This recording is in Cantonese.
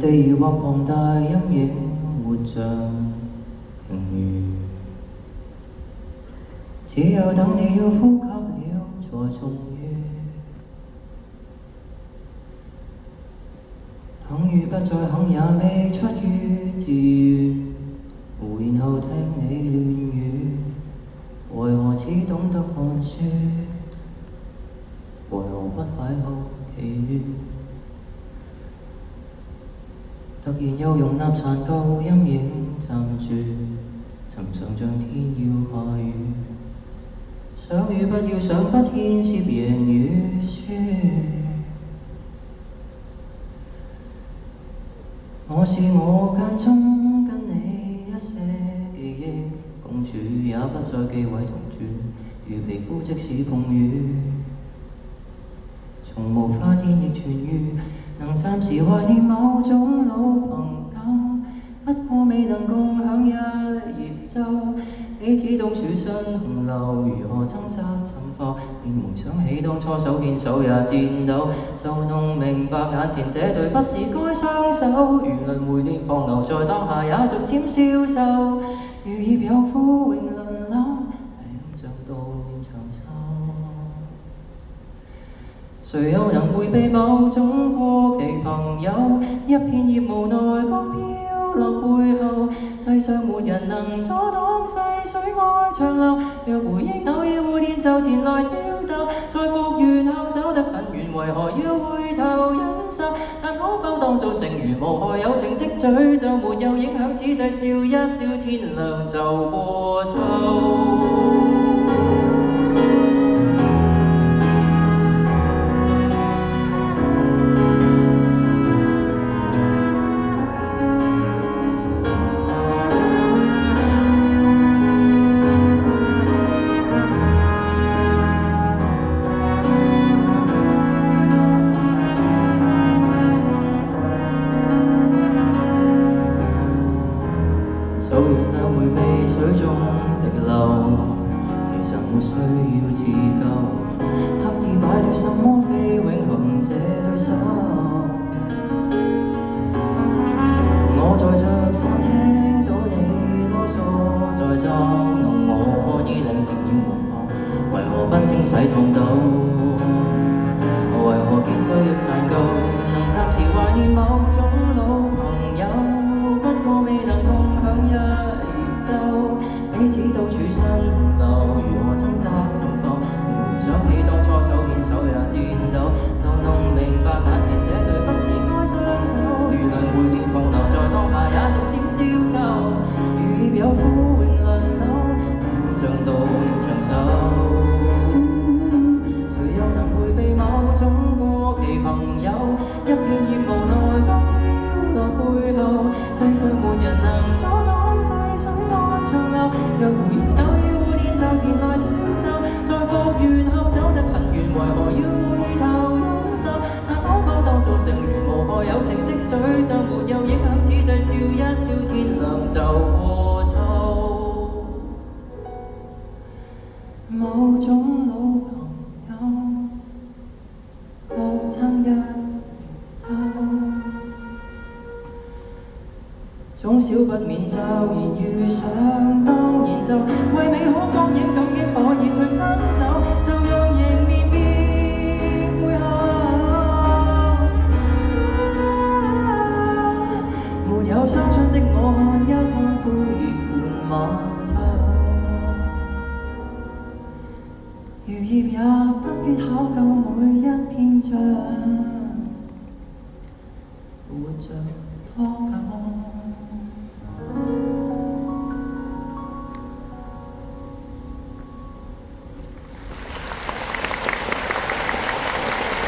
地如或龐大陰影，活像鯨魚。只有等你要呼吸了，才終於肯與不再肯也未出於自願。然後聽你亂語，為何只懂得看書？為何不邂逅奇遇？突然又容納殘舊陰影暫住，曾想像天要下雨，想與不要想不牽涉贏與輸。我是我間中跟你一些記憶共處，也不再忌諱同住，如皮膚即使碰雨，從無發現亦痊癒，能暫時懷念某種老朋友，不過未能共享一葉舟，彼此懂處身洪流，如何掙扎沉浮，便回想起當初手牽手也顫抖，就弄明白眼前這對不是該相守，如輪迴連旁流在當下也逐漸消瘦，如葉有枯榮輪流，命像悼念長壽。誰又能迴避某種過期朋友？一片葉無奈剛飄落背後，世上沒人能阻擋細水愛長流。若回憶偶爾會電就前來挑逗，在復原後走得很遠，為何要回頭忍受？但可否當作成如無害友情的詛咒，沒有影響，此際笑一笑，天亮就過秋。就原諒迴避水中滴流，其實沒需要自救，刻意擺脫什麼非永恆這對手。我在着想聽到你囉嗦，在嘲弄我衣領涉染黃河，為何不清洗燙斗？為何結局亦殘舊？能暫時懷念某種老朋友，不過未能共享一葉舟，彼此都處身洪流，如何掙扎沉浮？回想起當初手牽手也顫抖，就弄明白眼前這對不是該相守，如輪迴連旁流在當下也逐漸消瘦，如葉有枯榮輪流，命像悼念長壽。誰又能迴避某種過期朋友？一片葉無奈剛飄落背後，世上沒人能阻擋細水愛長流。若回憶偶爾會電就前來挑逗，在復原後走得很遠，為何要回頭忍受？但可否當作成如無害友情的詛咒，沒有影響，此際笑一笑，天亮就過秋。某種老朋友，各撐一葉舟，總少不免驟然遇上，當然就為美好光影感激可以隨身走，就讓迎面變背後，沒有傷春的我看一看枯葉伴晚秋，如葉也不必考究每一篇章，活着多久。